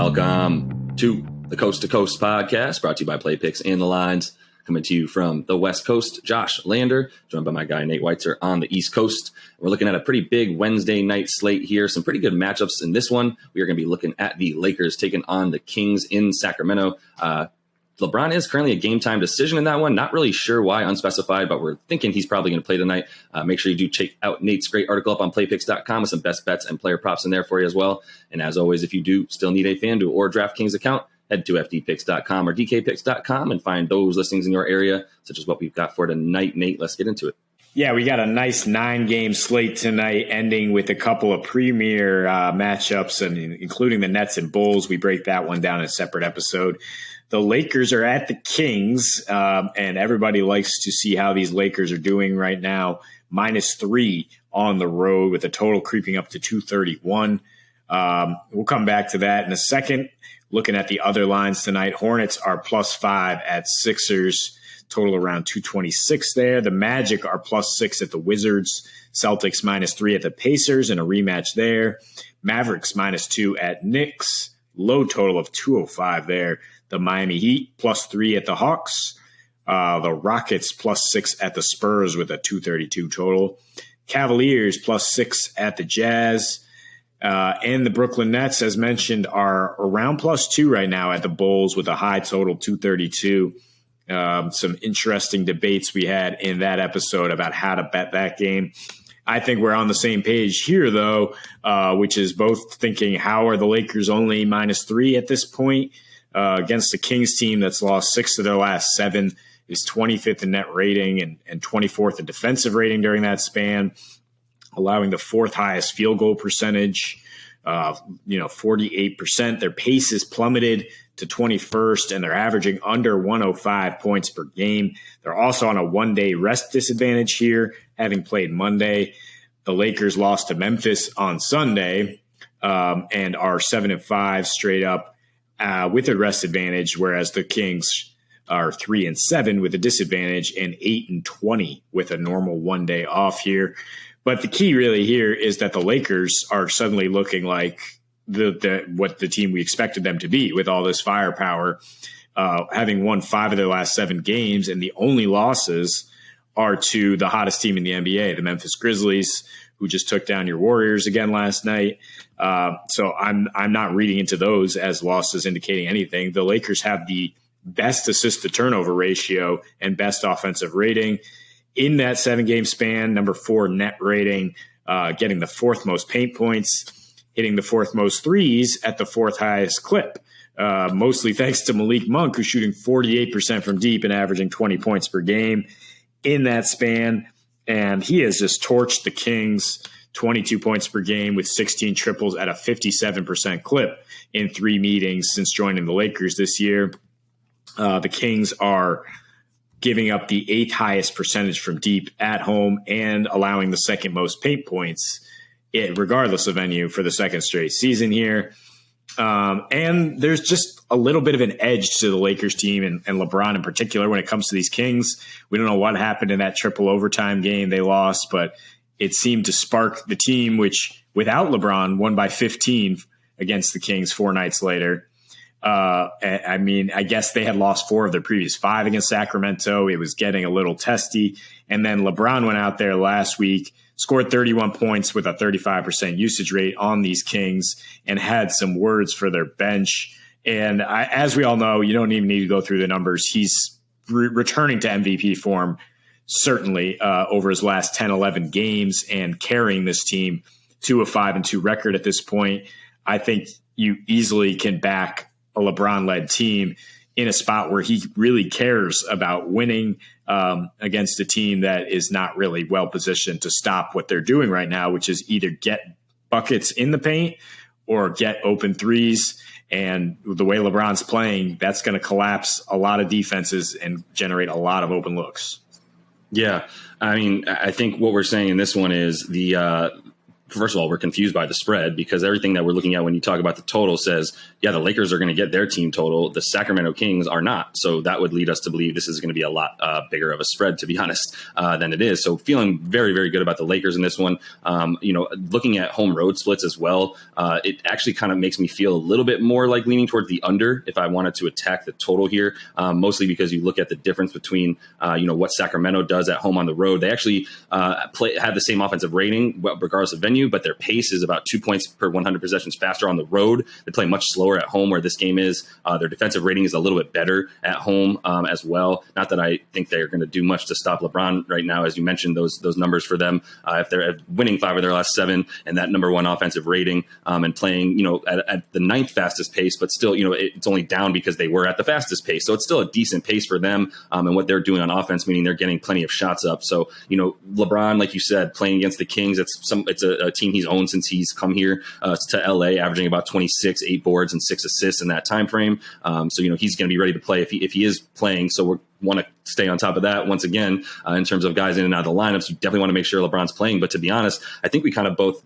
Welcome to the Coast to Coast podcast, brought to you by Play Picks and the Lines. Coming to you from the West Coast, Josh Lander, joined by my guy Nate Weitzer on the East Coast. We're looking at a pretty big Wednesday night slate here. Some pretty good matchups in this one. We are going to be looking at the Lakers taking on the Kings in Sacramento. LeBron is currently a game-time decision in that one. Not really sure why, unspecified, but we're thinking he's probably going to play tonight. Make sure you do check out Nate's great article up on playpicks.com with some best bets and player props in there for you as well. And as always, if you do still need a FanDuel or DraftKings account, head to fdpicks.com or dkpicks.com and find those listings in your area, such as what we've got for tonight. Nate, let's get into it. Yeah, we got a nice 9-game slate tonight, ending with a couple of premier matchups, and including the Nets and Bulls. We break that one down in a separate episode. The Lakers are at the Kings, and everybody likes to see how these Lakers are doing right now. -3 on the road with a total creeping up to 231. We'll come back to that in a second. Looking at the other lines tonight, Hornets are +5 at Sixers, total around 226 there. The Magic are +6 at the Wizards. Celtics -3 at the Pacers in a rematch there. Mavericks -2 at Knicks. Low total of 205 there. The Miami Heat +3 at the Hawks. The Rockets +6 at the Spurs with a 232 total. Cavaliers +6 at the Jazz. And the Brooklyn Nets, as mentioned, are around +2 right now at the Bulls with a high total 232. Some interesting debates we had in that episode about how to bet that game. I think we're on the same page here, though, which is both thinking, how are the Lakers only -3 at this point against the Kings team that's lost 6 of their last 7, is 25th in net rating and 24th in defensive rating during that span, allowing the 4th highest field goal percentage, 48%. Their pace is plummeted to 21st, and they're averaging under 105 points per game. They're also on a one-day rest disadvantage here, having played Monday. The Lakers lost to Memphis on Sunday and are 7-5 straight up with a rest advantage, whereas the Kings are 3-7 with a disadvantage and 8-20 with a normal one-day off here. But the key really here is that the Lakers are suddenly looking like what the team we expected them to be, with all this firepower, having won 5 of their last 7 games, and the only losses are to the hottest team in the NBA, the Memphis Grizzlies, who just took down your Warriors again last night. So I'm not reading into those as losses indicating anything. The Lakers have the best assist-to-turnover ratio and best offensive rating in that 7-game span, number 4 net rating, getting the 4th most paint points, hitting the 4th most threes at the 4th highest clip, mostly thanks to Malik Monk, who's shooting 48% from deep and averaging 20 points per game in that span. And he has just torched the Kings, 22 points per game with 16 triples at a 57% clip in 3 meetings since joining the Lakers this year. The Kings are giving up the 8th highest percentage from deep at home and allowing the 2nd most paint points, regardless of venue, for the 2nd straight season here. And there's just a little bit of an edge to the Lakers team and LeBron in particular when it comes to these Kings. We don't know what happened in that triple overtime game they lost, but it seemed to spark the team, which without LeBron won by 15 against the Kings 4 nights later. I guess they had lost 4 of their previous 5 against Sacramento. It was getting a little testy. And then LeBron went out there last week, scored 31 points with a 35% usage rate on these Kings, and had some words for their bench. And as we all know, you don't even need to go through the numbers. He's returning to MVP form, certainly, over his last 10, 11 games, and carrying this team to a 5-2 record at this point. I think you easily can back a LeBron-led team in a spot where he really cares about winning against a team that is not really well-positioned to stop what they're doing right now, which is either get buckets in the paint or get open threes. And the way LeBron's playing, that's going to collapse a lot of defenses and generate a lot of open looks. Yeah, I mean, I think what we're saying in this one is the first of all, we're confused by the spread because everything that we're looking at when you talk about the total says, yeah, the Lakers are going to get their team total. The Sacramento Kings are not. So that would lead us to believe this is going to be a lot bigger of a spread, to be honest, than it is. So feeling very, very good about the Lakers in this one. Looking at home road splits as well, it actually kind of makes me feel a little bit more like leaning towards the under if I wanted to attack the total here, mostly because you look at the difference between, what Sacramento does at home on the road. They actually have the same offensive rating, regardless of venue, but their pace is about 2 points per 100 possessions faster on the road. They play much slower at home, where this game is. Their defensive rating is a little bit better at home as well. Not that I think they're going to do much to stop LeBron right now, as you mentioned, those numbers for them. If they're winning 5 of their last 7 and that number 1 offensive rating, and playing, at the 9th fastest pace, but still, it's only down because they were at the fastest pace. So it's still a decent pace for them, and what they're doing on offense, meaning they're getting plenty of shots up. So, LeBron, like you said, playing against the Kings, it's a team he's owned since he's come here to LA, averaging about 26, 8 boards and 6 assists in that time frame. So he's going to be ready to play if he is playing. So we want to stay on top of that once again in terms of guys in and out of the lineups. You definitely want to make sure LeBron's playing. But to be honest, I think we kind of both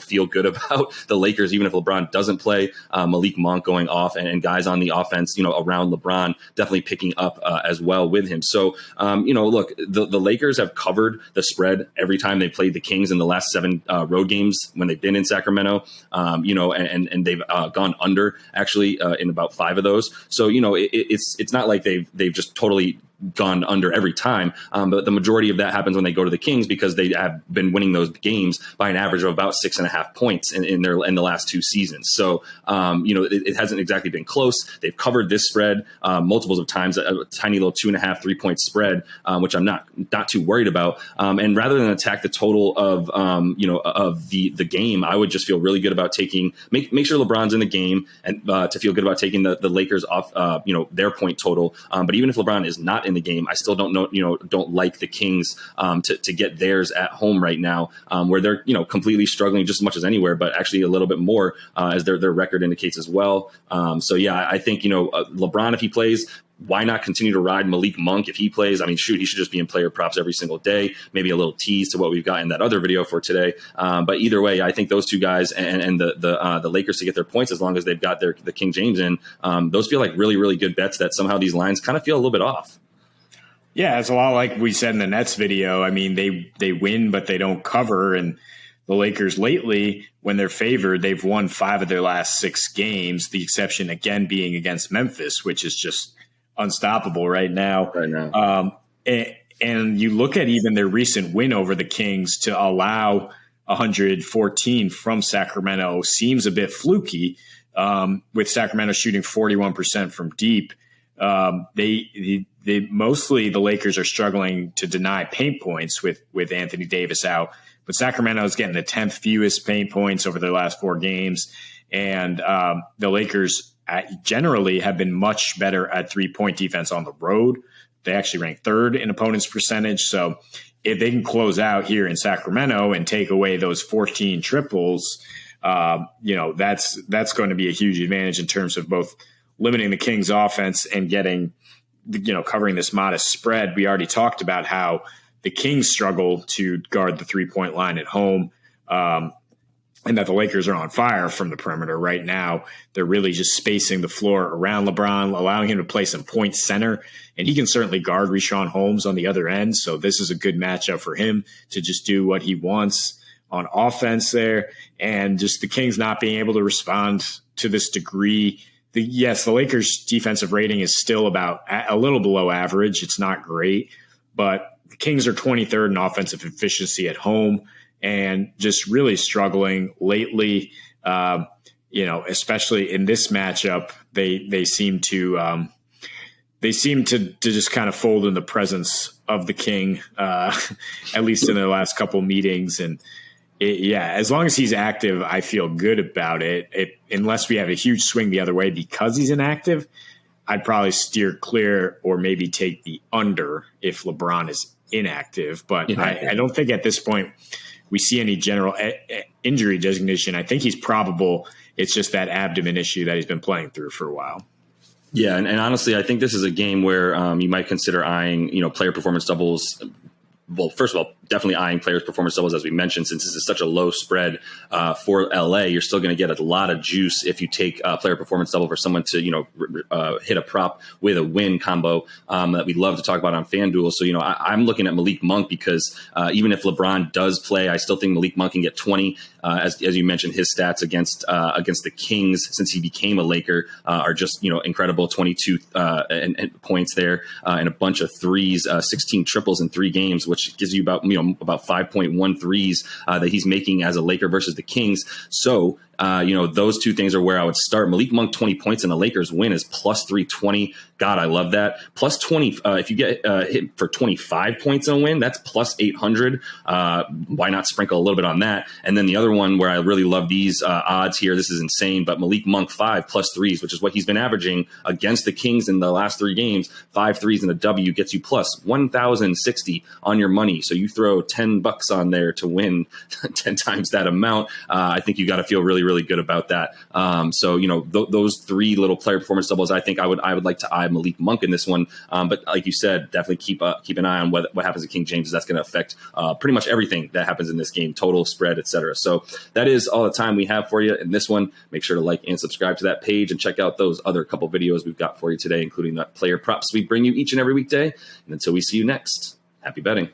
feel good about the Lakers, even if LeBron doesn't play. Malik Monk going off and guys on the offense around LeBron definitely picking up as well with him. So look, the Lakers have covered the spread every time they played the Kings in the last 7 road games when they've been in Sacramento. And they've gone under actually in about 5 of those. So it's not like they've just totally gone under every time, but the majority of that happens when they go to the Kings because they have been winning those games by an average of about 6.5 points in the last 2 seasons. So it hasn't exactly been close. They've covered this spread multiples of times, a tiny little 2.5, 3-point spread, which I'm not too worried about. And rather than attack the total of of the game, I would just feel really good about make sure LeBron's in the game and to feel good about taking the Lakers off their point total. But even if LeBron is not in the game, I still don't like the Kings to get theirs at home right now, where they're completely struggling just as much as anywhere, but actually a little bit more as their record indicates as well. So yeah, I think LeBron, if he plays, why not continue to ride Malik Monk if he plays? I mean, shoot, he should just be in player props every single day. Maybe a little tease to what we've got in that other video for today. But either way, I think those two guys and the Lakers to get their points, as long as they've got the King James in, those feel like really, really good bets that somehow these lines kind of feel a little bit off. Yeah, it's a lot like we said in the Nets video. I mean, they win, but they don't cover. And the Lakers lately, when they're favored, they've won 5 of their last 6 games, the exception again being against Memphis, which is just unstoppable right now. And you look at even their recent win over the Kings to allow 114 from Sacramento seems a bit fluky, with Sacramento shooting 41% from deep. They mostly the Lakers are struggling to deny paint points with Anthony Davis out, but Sacramento is getting the 10th fewest paint points over their last 4 games, and the Lakers generally have been much better at 3-point defense on the road. They actually rank 3rd in opponents' percentage. So if they can close out here in Sacramento and take away those 14 triples, that's going to be a huge advantage in terms of both limiting the Kings' offense and getting, covering this modest spread. We already talked about how the Kings struggle to guard the 3-point line at home, and that the Lakers are on fire from the perimeter right now. They're really just spacing the floor around LeBron, allowing him to play some point center, and he can certainly guard Richaun Holmes on the other end. So this is a good matchup for him to just do what he wants on offense there, and just the Kings not being able to respond to this degree. The Lakers' defensive rating is still about a little below average. It's not great, but the Kings are 23rd in offensive efficiency at home and just really struggling lately. Especially in this matchup, they seem to just kind of fold in the presence of the King, at least in their last couple meetings. And as long as he's active, I feel good about it. Unless we have a huge swing the other way because he's inactive, I'd probably steer clear or maybe take the under if LeBron is inactive. But I don't think at this point we see any general injury designation. I think he's probable. It's just that abdomen issue that he's been playing through for a while. Yeah, and honestly, I think this is a game where you might consider eyeing, player performance doubles well, first of all, definitely eyeing players' performance doubles, as we mentioned, since this is such a low spread for LA. You're still going to get a lot of juice if you take player performance double for someone to, hit a prop with a win combo that we love to talk about on FanDuel. So, I'm looking at Malik Monk because even if LeBron does play, I still think Malik Monk can get 20. As you mentioned, his stats against the Kings since he became a Laker are just incredible. 22 points there and a bunch of threes, 16 triples in 3 games, which gives you about 5.1 threes that he's making as a Laker versus the Kings. So those two things are where I would start. Malik Monk 20 points in the Lakers win is plus 320. God, I love that. Plus 20. If you get hit for 25 points in a win, that's plus 800. Why not sprinkle a little bit on that? And then the other one where I really love these odds here. This is insane, but Malik Monk 5 plus 3s, which is what he's been averaging against the Kings in the last 3 games. 5 threes in a W gets you plus 1,060 on your money. So you throw $10 on there to win 10 times that amount. I think you got to feel really, really good about that. Those 3 little player performance doubles, I think I would like to eye Malik Monk in this one. But like you said, definitely keep an eye on what happens at King James. That's going to affect pretty much everything that happens in this game, total, spread, etc. So that is all the time we have for you in this one. Make sure to like and subscribe to that page and check out those other couple videos we've got for you today, including the player props we bring you each and every weekday. And until we see you next, happy betting.